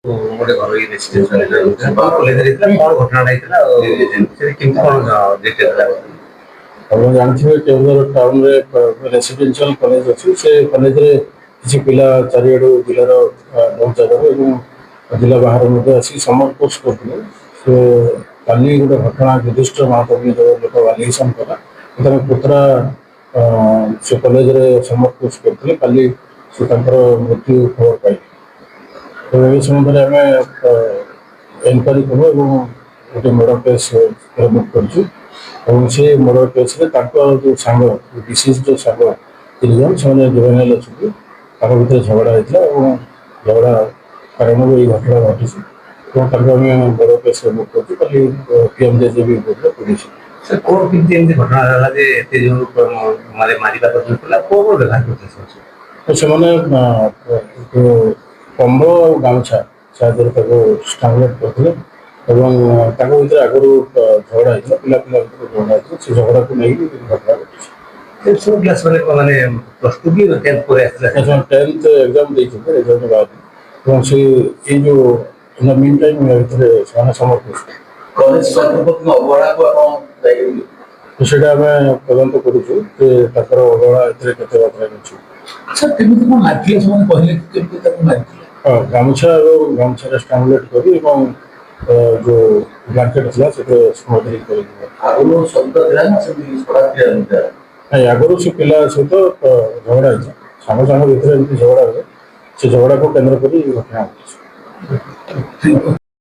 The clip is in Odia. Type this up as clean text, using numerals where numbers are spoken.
ଗୋଟେ ଘରୋଇ ରେସିଡେନ୍ସିଆଲ କଲେଜରେ ହେଇଥିଲା କଣ ଘଟଣାଟା ହେଇଥିଲା ଆଉ ସେଠି କେମିତି କଣ ଡିଟେଲ ଆପଣ ଜାଣିଥିବେ କେଉଁଝର ଟାଉନରେ ରେସିଡେନ୍ସିଆଲ କଲେଜ ଅଛି। ସେ କଲେଜରେ କିଛି ପିଲା ଚାରିଆଡ଼ୁ ଜିଲ୍ଲାର ବହୁତ ଜାଗାରୁ ଏବଂ ଜିଲ୍ଲା ବାହାରୁ ମଧ୍ୟ ଆସି ସମର କୋର୍ସ କରୁଥିଲେ। ସେ କାଲି ଗୋଟେ ଘଟଣା ଯୁଧିଷ୍ଠିର ମହାପ୍ରଭୁ ଯେଉଁ ଲୋକ ଆଲିଗେସନ୍ କଲା ତାଙ୍କ ପୁତୁରା ସେ କଲେଜରେ ସମର କୋର୍ସ କରୁଥିଲେ। କାଲି ସେ ତାଙ୍କର ମୃତ୍ୟୁ ଖବର ପାଇଲେ। ତ ଏ ସମ୍ବନ୍ଧରେ ଆମେ ଏନକ୍ୱାରି କଲୁ ଏବଂ ଗୋଟେ ମର୍ଡର କେସ୍ ବୁକ୍ କରିଛୁ ଏବଂ ସେ ମର୍ଡର କେସ୍ରେ ତାଙ୍କ ଯେଉଁ ସାଙ୍ଗ ଡିସିଜ୍ ଯେଉଁ ସାଙ୍ଗ 3 ଜଣ ସେମାନେ ଜୁଭେନାଇଲ୍ ଅଛନ୍ତି। ତାଙ୍କ ଭିତରେ ଝଗଡ଼ା ହେଇଥିଲା ଏବଂ ଝଗଡ଼ା କାରଣରୁ ଏଇ ଘଟଣା ଘଟିଛି ଏବଂ ତାଙ୍କୁ ଆମେ ମର୍ଡର କେସ୍ରେ ବୁକ୍ କରିଛୁ। କାଲି PMJJB କୋର୍ଟରେ ପୁଲିସ ସେ କୋଣ କେମିତି ଏମିତି ଘଟଣା ହେଲା ଯେ ଏତେ ଯୋଉ ମାନେ ମାରିବା ପର୍ଯ୍ୟନ୍ତ ଥିଲା କୋଉ କୋଉ ବ୍ୟବହାର କରୁଥିଲେ ତ ସେମାନେ କମ୍ବଳ ଆଉ ଗାମୁଛା ସାହାଯ୍ୟରେ ତାକୁ ଷ୍ଟ୍ରାଙ୍ଗୁଲେଟ୍ କରିଥିଲେ ଏବଂ ତାଙ୍କ ଭିତରେ ଆଗରୁ ଝଗଡ଼ା ହେଇଥିଲା। ପିଲା ଭିତରେ ଝଗଡ଼ା ହେଇଥିଲା। ସେ ଝଗଡ଼ାକୁ ନେଇକି ଘଟଣା ଘଟିଛି। ସେ ସବୁ କ୍ଲାସ୍ ମାନେ ପ୍ଲସ୍ ଟୁ କି 10th ପରେ ଆସିଥିଲା ସେମାନେ 10th ଏକ୍ଜାମ୍ ଦେଇଛନ୍ତି। ରେଜଲ୍ଟ ବାହାରିନି ଏବଂ ସେ ଏଇ ଯେଉଁ ମିନ୍ ଟାଇମ୍ ଭିତରେ ସେମାନେ ସମର୍ପିତ ଅବହେଳାକୁ ଆପଣ ଯାଇପାରିବେ ସେଇଟା ଆମେ ତଦନ୍ତ କରୁଛୁ ଯେ ତାଙ୍କର ଅବହେଳା ଏଥିରେ କେତେ ମାତ୍ରାରେ ଅଛି। ଆଚ୍ଛା କେମିତି କଣ ମାରିଥିଲେ ସେମାନେ କହିଲେ କେମିତି ତାକୁ ମାରିଥିଲେ ହଁ ଗାମୁଛା ଏବଂ ଗାମୁଛାରେ ଷ୍ଟ୍ରାଙ୍ଗୁଲେଟ୍ କରି ଏବଂ ଯେଉଁ ବ୍ଲାଙ୍କେଟ୍ ଥିଲା ସେଥିରେ ସ୍ମଗଲିଂ କରିଯିବ। ଆଗରୁ ଶବ୍ଦ ଥିଲା ନା ସେମିତି ନାଇଁ ଆଗରୁ ସେ ପିଲା ସହିତ ଝଗଡ଼ା ହେଇଥିଲା। ସାଙ୍ଗ ସାଙ୍ଗ ଭିତରେ ଏମିତି ଝଗଡ଼ା ହୁଏ। ସେ ଝଗଡ଼ାକୁ କେନ୍ଦ୍ର କରି ଘଟଣା ଘଟିଛି।